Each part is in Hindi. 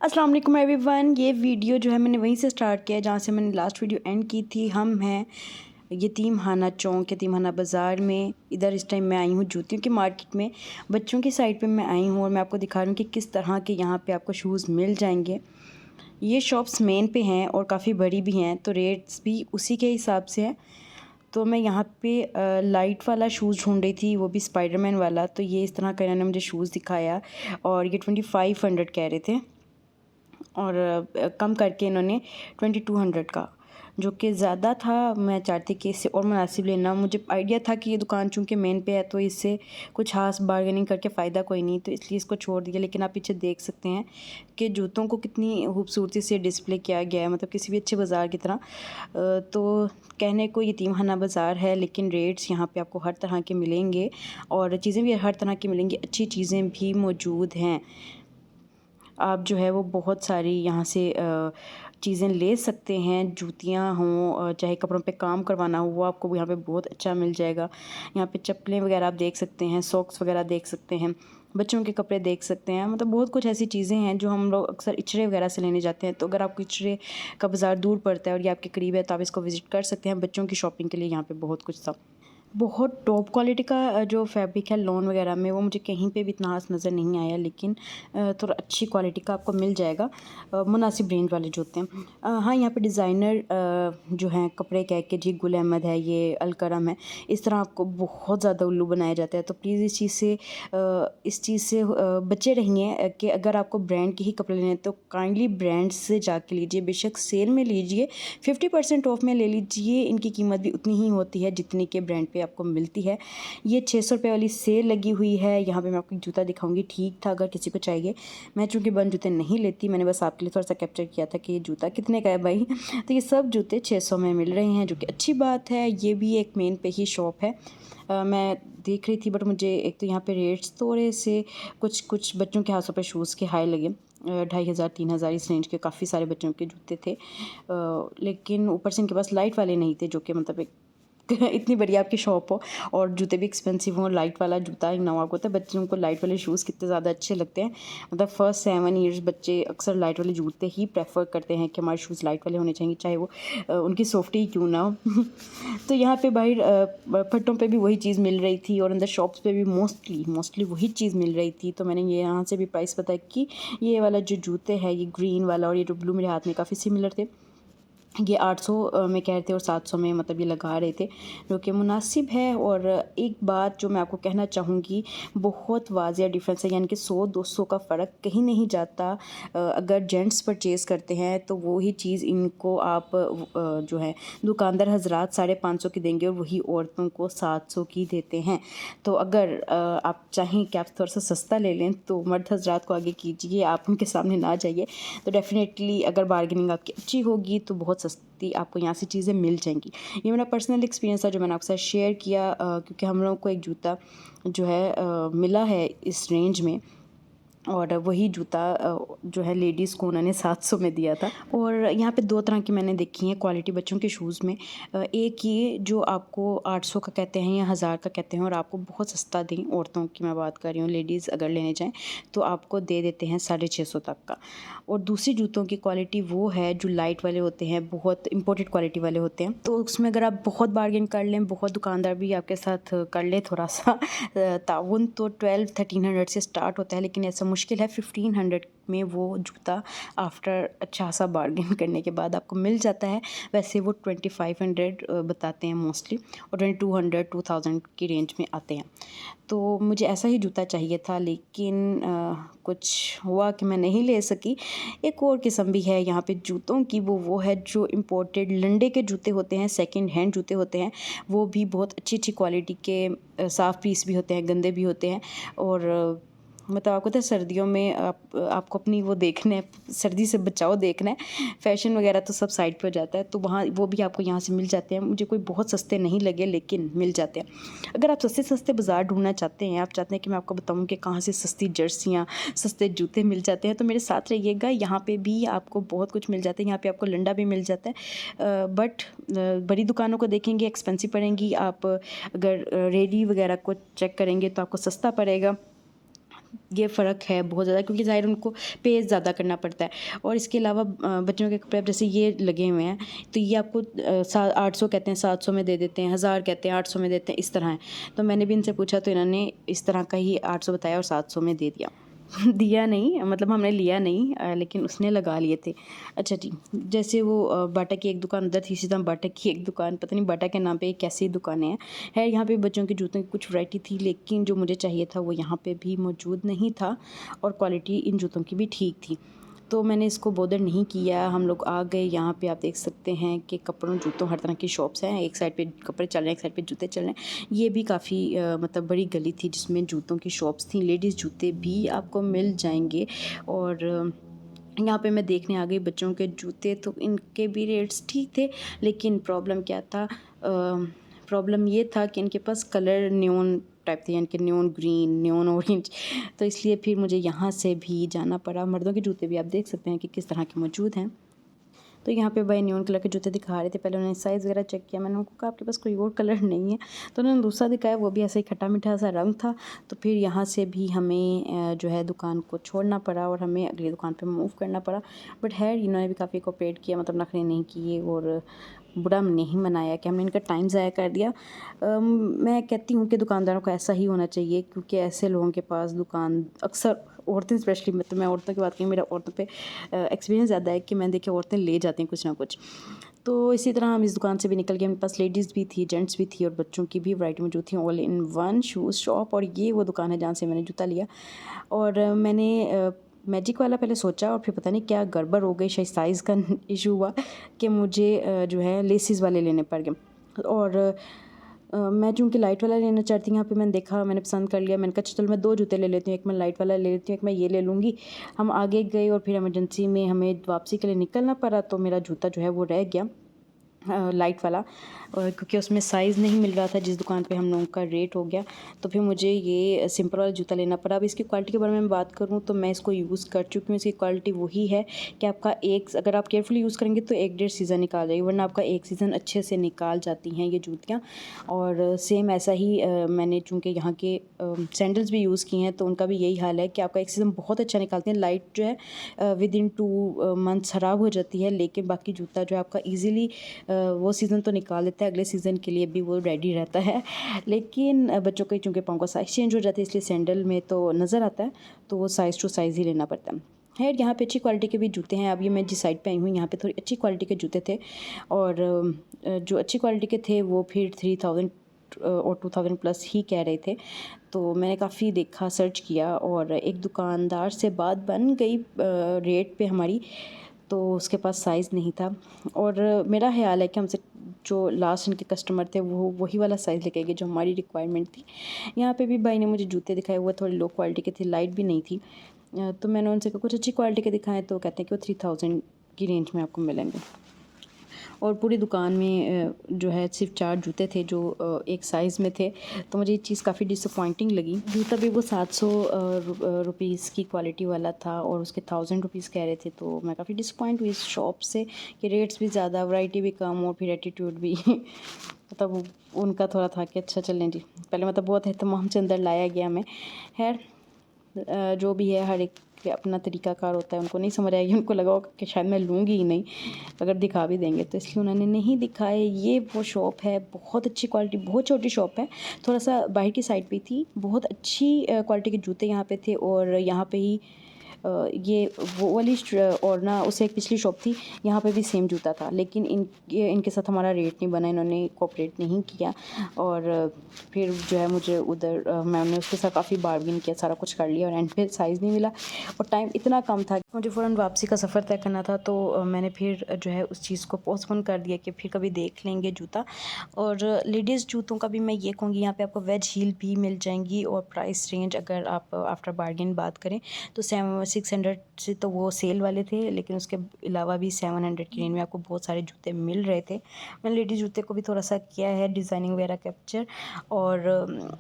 अस्सलाम वालेकुम एवरीवन। ये वीडियो जो है मैंने वहीं से स्टार्ट किया है जहाँ से मैंने लास्ट वीडियो एंड की थी। हम हैं यतीम खाना चौक, यतीम खाना बाज़ार में। इधर इस टाइम मैं आई हूँ जूतियों की मार्केट में, बच्चों की साइड पे मैं आई हूँ और मैं आपको दिखा रही हूँ कि किस तरह के यहाँ पे आपको शूज़ मिल जाएंगे। ये शॉप्स मेन पे हैं और काफ़ी बड़ी भी हैं, तो रेट्स भी उसी के हिसाब से हैं। तो मैं यहाँ पे लाइट वाला शूज़ ढूंढ रही थी, वो भी स्पाइडरमैन वाला। तो ये इस तरह का इन्होंने मुझे शूज़ दिखाया और ये 2500 कह रहे थे और कम करके इन्होंने 2200 का, जो कि ज़्यादा था। मैं चाहती कि इससे और मुनासिब लेना। मुझे आइडिया था कि ये दुकान चूँकि मेन पे है तो इससे कुछ खास बार्गेनिंग करके फ़ायदा कोई नहीं, तो इसलिए इसको छोड़ दिया। लेकिन आप पीछे देख सकते हैं कि जूतों को कितनी खूबसूरती से डिस्प्ले किया गया है, मतलब किसी भी अच्छे बाज़ार की तरह। तो कहने को यतीम खाना बाज़ार है, लेकिन रेट्स यहाँ पे आपको हर तरह के मिलेंगे और चीज़ें भी हर तरह की मिलेंगी, अच्छी चीज़ें भी मौजूद हैं। आप जो है वो बहुत सारी यहाँ से चीज़ें ले सकते हैं, जूतियाँ हों चाहे कपड़ों पे काम करवाना हो, वो आपको यहाँ पे बहुत अच्छा मिल जाएगा। यहाँ पे चप्पलें वगैरह आप देख सकते हैं, सॉक्स वगैरह देख सकते हैं, बच्चों के कपड़े देख सकते हैं। मतलब बहुत कुछ ऐसी चीज़ें हैं जो हम लोग अक्सर इचरे वगैरह से लेने जाते हैं। तो अगर आपको इचरे का बाज़ार दूर पड़ता है और ये आपके करीब है तो आप इसको विज़िट कर सकते हैं। बच्चों की शॉपिंग के लिए यहाँ पे बहुत कुछ था। बहुत टॉप क्वालिटी का जो फैब्रिक है लॉन वगैरह में, वो मुझे कहीं पे भी इतना खास नज़र नहीं आया, लेकिन थोड़ा अच्छी क्वालिटी का आपको मिल जाएगा। मुनासिब रेंज वाले जूते हैं। हाँ, यहाँ पे डिज़ाइनर जो हैं कपड़े कह के, जी गुल अहमद है, ये अलकरम है, इस तरह आपको बहुत ज़्यादा उल्लू बनाया जाता है। तो प्लीज़ इस चीज़ से बचे रहिए कि अगर आपको ब्रांड के ही कपड़े लेने हैं तो काइंडली ब्रांड से जाके लीजिए। बेशक सेल में लीजिए, 50% ऑफ में ले लीजिए, इनकी कीमत भी उतनी ही होती है जितनी के ब्रांड पे आपको मिलती है। ये 600 रुपये वाली सेल लगी हुई है। यहाँ पे मैं आपको एक जूता दिखाऊंगी, ठीक था अगर किसी को चाहिए। मैं चूँकि बंद जूते नहीं लेती, मैंने बस आपके लिए थोड़ा सा कैप्चर किया था कि ये जूता कितने का है भाई। तो ये सब जूते 600 में मिल रहे हैं, जो कि अच्छी बात है। ये भी एक मेन पे ही शॉप है। मैं देख रही थी, बट मुझे एक तो यहाँ पे रेट्स थोड़े से कुछ बच्चों के हाथों पे शूज़ के हाई लगे। 2500 3000 इस रेंज के काफ़ी सारे बच्चों के जूते थे। लेकिन ऊपर से इनके पास लाइट वाले नहीं थे, जो कि मतलब एक इतनी बढ़िया आपकी शॉप हो और जूते भी एक्सपेंसिव हों। लाइट वाला जूता एक नवा होता है, बच्चों को लाइट वाले शूज़ कितने ज़्यादा अच्छे लगते हैं। मतलब फर्स्ट 7 ईयर्स बच्चे अक्सर लाइट वाले जूते ही प्रेफर करते हैं कि हमारे शूज़ लाइट वाले होने चाहिए, चाहे वो उनकी सॉफ्टी ही क्यों ना हो। तो यहाँ पे बाहर फट्टों पे भी वही चीज़ मिल रही थी और अंदर शॉप्स पे भी मोस्टली वही चीज़ मिल रही थी। तो मैंने ये यहाँ से भी प्राइस पता कि ये वाला जो जूते है, ये ग्रीन वाला और ये जो ब्लू मेरे हाथ में काफ़ी सिमिलर थे। ये 800 में कह रहे थे और 700 में मतलब ये लगा रहे थे, जो कि मुनासिब है। और एक बात जो मैं आपको कहना चाहूँगी, बहुत वाज़िया डिफरेंस है, यानी कि 100-200 का फ़र्क कहीं नहीं जाता। अगर जेंट्स परचेज़ करते हैं तो वही चीज़ इनको आप जो है दुकानदार हजरात 550 की देंगे और वही औरतों को 700 की देते हैं। तो अगर आप चाहें कि आप थोड़ा सा सस्ता ले लें तो मर्द हजरात को आगे कीजिए, आप उनके सामने ना जाइए। तो डेफ़िनेटली अगर बार्गेनिंग आपकी अच्छी होगी तो बहुत सस्ती आपको यहाँ से चीज़ें मिल जाएंगी। ये मेरा पर्सनल एक्सपीरियंस था जो मैंने आपके साथ शेयर किया, क्योंकि हम लोगों को एक जूता जो है मिला है इस रेंज में, और वही जूता जो है लेडीज़ को उन्होंने 700 में दिया था। और यहाँ पे 2 तरह की मैंने देखी हैं क्वालिटी बच्चों के शूज़ में। एक ये जो आपको 800 का कहते हैं या 1000 का कहते हैं और आपको बहुत सस्ता दें, औरतों की मैं बात कर रही हूँ, लेडीज़ अगर लेने जाएँ तो आपको दे देते हैं 650 तक का। और दूसरी जूतों की क्वालिटी वो है जो लाइट वाले होते हैं, बहुत इम्पोर्टेड क्वालिटी वाले होते हैं। तो उसमें अगर आप बहुत बार्गेन कर लें, बहुत दुकानदार भी आपके साथ कर ले थोड़ा सा ताउन, तो 1200-1300 से स्टार्ट होता है। लेकिन ऐसा मुश्किल है 1500 में वो जूता आफ्टर अच्छा सा बार्गेन करने के बाद आपको मिल जाता है। वैसे वो 2500 बताते हैं मोस्टली, और 2200-2000 की रेंज में आते हैं। तो मुझे ऐसा ही जूता चाहिए था, लेकिन कुछ हुआ कि मैं नहीं ले सकी। एक और किस्म भी है यहाँ पे जूतों की, वो है जो इम्पोर्टेड लंडे के जूते होते हैं, सेकंड हैंड जूते होते हैं। वो भी बहुत अच्छी क्वालिटी के साफ़ पीस भी होते हैं, गंदे भी होते हैं। और मतलब आपको पता है सर्दियों में आपको अपनी वो देखना है, सर्दी से बचाओ देखना है, फ़ैशन वगैरह तो सब साइड पे हो जाता है। तो वहाँ वो भी आपको यहाँ से मिल जाते हैं। मुझे कोई बहुत सस्ते नहीं लगे, लेकिन मिल जाते हैं। अगर आप सस्ते बाज़ार ढूंढना चाहते हैं, आप चाहते हैं कि मैं आपको बताऊँ कि कहाँ से सस्ती जर्सियाँ, सस्ते जूते मिल जाते हैं, तो मेरे साथ रहिएगा। यहाँ पे भी आपको बहुत कुछ मिल जाता है। यहाँ पे आपको लंडा भी मिल जाता है, बट बड़ी दुकानों को देखेंगे एक्सपेंसिव पड़ेंगी। आप अगर रेडी वगैरह को चेक करेंगे तो आपको सस्ता पड़ेगा। ये फ़र्क है बहुत ज़्यादा, क्योंकि ज़ाहिर उनको पे ज़्यादा करना पड़ता है। और इसके अलावा बच्चों के कपड़े अब जैसे ये लगे हुए हैं, तो ये आपको 800 कहते हैं 700 में दे देते हैं, 1000 कहते हैं 800 में देते हैं, इस तरह है। तो मैंने भी इनसे पूछा तो इन्होंने इस तरह का ही 800 बताया और 700 में दे दिया। दिया नहीं, मतलब हमने लिया नहीं, लेकिन उसने लगा लिए थे। अच्छा जी, जैसे वो बाटा की एक दुकान उधर थी, सीधा बाटा की एक दुकान, पता नहीं बाटा के नाम पे कैसी दुकानें हैं। है यहाँ पे बच्चों के जूतों की कुछ वैरायटी थी, लेकिन जो मुझे चाहिए था वो यहाँ पे भी मौजूद नहीं था, और क्वालिटी इन जूतों की भी ठीक थी। तो मैंने इसको बॉदर नहीं किया, हम लोग आ गए। यहाँ पे आप देख सकते हैं कि कपड़ों जूतों हर तरह की शॉप्स हैं, एक साइड पे कपड़े चल रहे हैं, एक साइड पे जूते चल रहे हैं। ये भी काफ़ी मतलब बड़ी गली थी जिसमें जूतों की शॉप्स थी, लेडीज़ जूते भी आपको मिल जाएंगे। और यहाँ पे मैं देखने आ गई बच्चों के जूते, तो इनके भी रेट्स ठीक थे, लेकिन प्रॉब्लम क्या था, प्रॉब्लम ये था कि इनके पास कलर न्योन टाइप थे, यानी कि न्योन ग्रीन, न्योन ऑरेंज। तो इसलिए फिर मुझे यहाँ से भी जाना पड़ा। मर्दों के जूते भी आप देख सकते हैं कि किस तरह के मौजूद हैं। तो यहाँ पे भाई न्योन कलर के जूते दिखा रहे थे। पहले उन्होंने साइज़ वगैरह चेक किया, मैंने उनको कहा आपके पास कोई और कलर नहीं है, तो उन्होंने दूसरा दिखाया, वो भी ऐसे ही खट्टा मीठा सा रंग था। तो फिर यहाँ से भी हमें जो है दुकान को छोड़ना पड़ा और हमें अगली दुकान पे मूव करना पड़ा। बट है इन्होंने भी काफ़ी कोऑपरेट किया, मतलब नखरे नहीं किए और बुरा नहीं मनाया कि हमने इनका टाइम ज़ाया कर दिया। मैं कहती हूँ कि दुकानदारों को ऐसा ही होना चाहिए, क्योंकि ऐसे लोगों के पास दुकान अक्सर, औरतें स्पेशली, मतलब मैं औरतों की बात करूँ, मेरा औरतों पे एक्सपीरियंस ज़्यादा है कि मैंने देखिए औरतें ले जाती हैं कुछ ना कुछ। तो इसी तरह हम इस दुकान से भी निकल गए। मेरे पास लेडीज़ भी थी, जेंट्स भी थी, और बच्चों की भी वैरायटी मौजूद थी, all in one shoes shop. और ये वो दुकान है जहाँ से मैंने जूता लिया। और मैंने मैजिक वाला पहले सोचा, और फिर पता नहीं क्या गड़बड़ हो गई, शायद साइज़ का इशू हुआ कि मुझे जो है लेसिस वाले लेने पड़ गए। और मैं चूँकि लाइट वाला लेना चाहती हूँ, यहाँ पे मैंने देखा, मैंने पसंद कर लिया। मैंने कहा चलो मैं 2 जूते ले लेती हूँ, एक मैं लाइट वाला ले लेती हूँ, एक मैं ये ले लूँगी। हम आगे गए और फिर इमरजेंसी में हमें वापसी के लिए निकलना पड़ा, तो मेरा जूता जो है वो रह गया, लाइट वाला, क्योंकि उसमें साइज़ नहीं मिल रहा था जिस दुकान पे हम लोगों का रेट हो गया। तो फिर मुझे ये सिंपल वाला जूता लेना पड़ा। अब इसकी क्वालिटी के बारे में बात करूँ तो मैं इसको यूज़ कर चुकी हूँ। इसकी क्वालिटी वही है कि आपका अगर आप केयरफुली यूज़ करेंगे तो 1-1.5 सीज़न निकाल जाएगी, वरना आपका 1 सीज़न अच्छे से निकाल जाती हैं ये जूतियाँ। और सेम ऐसा ही मैंने चूँकि यहाँ के सैंडल्स भी यूज़ किए हैं, तो उनका भी यही हाल है कि आपका 1 सीज़न बहुत अच्छा निकालते हैं। लाइट जो है विदिन 2 मंथ्स ख़राब हो जाती है, लेकिन बाकी जूता जो है आपका ईज़िली वो सीज़न तो निकाल देता है, अगले सीज़न के लिए भी वो रेडी रहता है। लेकिन बच्चों के चूँकि पाँव का साइज़ चेंज हो जाता है, इसलिए सैंडल में तो नज़र आता है, तो वो साइज़ टू साइज़ ही लेना पड़ता है। खैर यहाँ पे अच्छी क्वालिटी के भी जूते हैं। अब ये मैं जिस साइड पे आई हूँ, यहाँ पे थोड़ी अच्छी क्वालिटी के जूते थे, और जो अच्छी क्वालिटी के थे वो फिर 3000 और 2000 प्लस ही कह रहे थे। तो मैंने काफ़ी देखा, सर्च किया, और एक दुकानदार से बात बन गई रेट पे हमारी, तो उसके पास साइज़ नहीं था। और मेरा ख़्याल है कि हमसे जो लास्ट इनके कस्टमर थे वो वही वाला साइज़ लेके गए जो हमारी रिक्वायरमेंट थी। यहाँ पे भी भाई ने मुझे जूते दिखाए, वो थोड़े लो क्वालिटी के थे, लाइट भी नहीं थी। तो मैंने उनसे कहा कुछ अच्छी क्वालिटी के दिखाएं, तो कहते हैं कि वो 3000 की रेंज में आपको मिलेंगे। और पूरी दुकान में जो है सिर्फ 4 जूते थे जो एक साइज़ में थे, तो मुझे ये चीज़ काफ़ी डिसअपॉइंटिंग लगी। जूता भी वो 700 रुपीज़ की क्वालिटी वाला था, और उसके 1000 रुपीज़ कह रहे थे। तो मैं काफ़ी डिसअपॉइंट हुई इस शॉप से कि रेट्स भी ज़्यादा, वैरायटी भी कम, और फिर एटीट्यूड भी मतलब उनका थोड़ा था कि अच्छा चलें जी, पहले मतलब बहुत एहतमाम से अंदर लाया गया हमें। खैर जो भी है, हर एक के अपना तरीक़ाकार होता है। उनको नहीं समझ आएगी, उनको लगा होगा कि शायद मैं लूँगी ही नहीं अगर दिखा भी देंगे, तो इसलिए उन्होंने नहीं दिखाए। ये वो शॉप है, बहुत अच्छी क्वालिटी, बहुत छोटी शॉप है, थोड़ा सा बाहर की साइड पे थी। बहुत अच्छी क्वालिटी के जूते यहाँ पे थे, और यहाँ पे ही ये वो वाली और ना उससे एक पिछली शॉप थी, यहाँ पे भी सेम जूता था, लेकिन इनके साथ हमारा रेट नहीं बना, इन्होंने कोऑपरेट नहीं किया। और फिर जो है मुझे उधर मैंने उसके साथ काफ़ी बार्गेन किया, सारा कुछ कर लिया, और एंड पे साइज़ नहीं मिला, और टाइम इतना कम था कि मुझे फ़ौरन वापसी का सफ़र तय करना था। तो मैंने फिर जो है उस चीज़ को पोस्टपोन कर दिया कि फिर कभी देख लेंगे जूता। और लेडीज़ जूतों का भी मैं ये कहूँगी, यहाँ पे आपको वेज हील भी मिल जाएंगी, और प्राइस रेंज अगर आप आफ्टर बार्गेन बात करें तो 600 से तो वो सेल वाले थे, लेकिन उसके अलावा भी 700 की रेंज में आपको बहुत सारे जूते मिल रहे थे। मैंने लेडीज़ जूते को भी थोड़ा सा किया है डिज़ाइनिंग वगैरह कैप्चर। और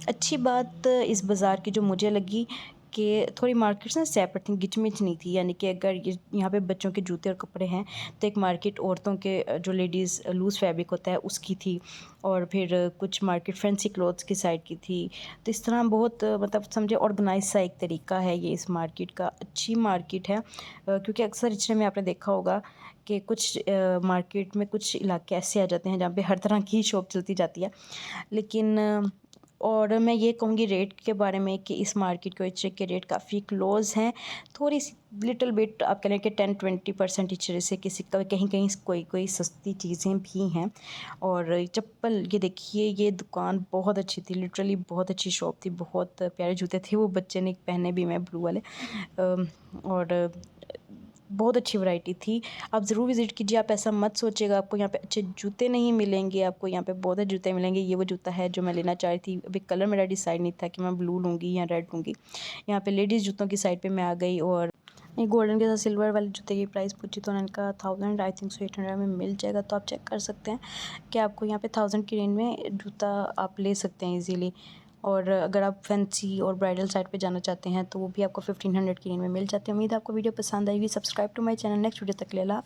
अच्छी बात इस बाज़ार की जो मुझे लगी कि थोड़ी मार्केट्स ना सेपरेट थी, गिचमिच नहीं थी। यानी कि अगर ये यहाँ पे बच्चों के जूते और कपड़े हैं तो एक मार्केट औरतों के जो लेडीज़ लूज़ फैब्रिक होता है उसकी थी, और फिर कुछ मार्केट फैंसी क्लोथ्स की साइड की थी। तो इस तरह बहुत मतलब समझे ऑर्गेनाइज सा एक तरीका है ये इस मार्केट का। अच्छी मार्केट है क्योंकि अक्सर इचरे में आपने देखा होगा कि कुछ मार्केट में कुछ इलाके ऐसे आ जाते हैं जहाँ पे हर तरह की शॉप चलती जाती है। लेकिन और मैं ये कहूँगी रेट के बारे में कि इस मार्केट के इचरे के रेट काफ़ी क्लोज़ हैं। थोड़ी सी लिटिल बिट आप कह लें कि 10-20% इचरे से किसी का कहीं कहीं कोई कोई सस्ती चीज़ें भी हैं। और चप्पल ये देखिए, ये दुकान बहुत अच्छी थी, लिटरली बहुत अच्छी शॉप थी, बहुत प्यारे जूते थे। वो बच्चे ने पहने भी मैं ब्लू वाले और बहुत अच्छी वैरायटी थी। आप ज़रूर विज़िट कीजिए। आप ऐसा मत सोचिएगा आपको यहाँ पे अच्छे जूते नहीं मिलेंगे, आपको यहाँ पे बहुत अच्छे जूते मिलेंगे। ये वो जूता है जो मैं लेना चाह रही थी। अभी कलर मेरा डिसाइड नहीं था कि मैं ब्लू लूँगी या रेड लूँगी। यहाँ पे लेडीज़ जूतों की साइड पे मैं आ गई, और ये गोल्डन के साथ सिल्वर वाले जूते की प्राइस पूछी तो उन्होंने कहा 1000, आई थिंक सो 800 में मिल जाएगा। तो आप चेक कर सकते हैं कि आपको यहाँ पे 1000 की रेंज में जूता आप ले सकते हैं ईज़िली। और अगर आप फैंसी और ब्राइडल साइड पे जाना चाहते हैं तो वो भी आपको 1500 की रेंज में मिल जाते हैं। उम्मीद है आपको वीडियो पसंद आएगी। Subscribe to my channel. Next video तक ले ला।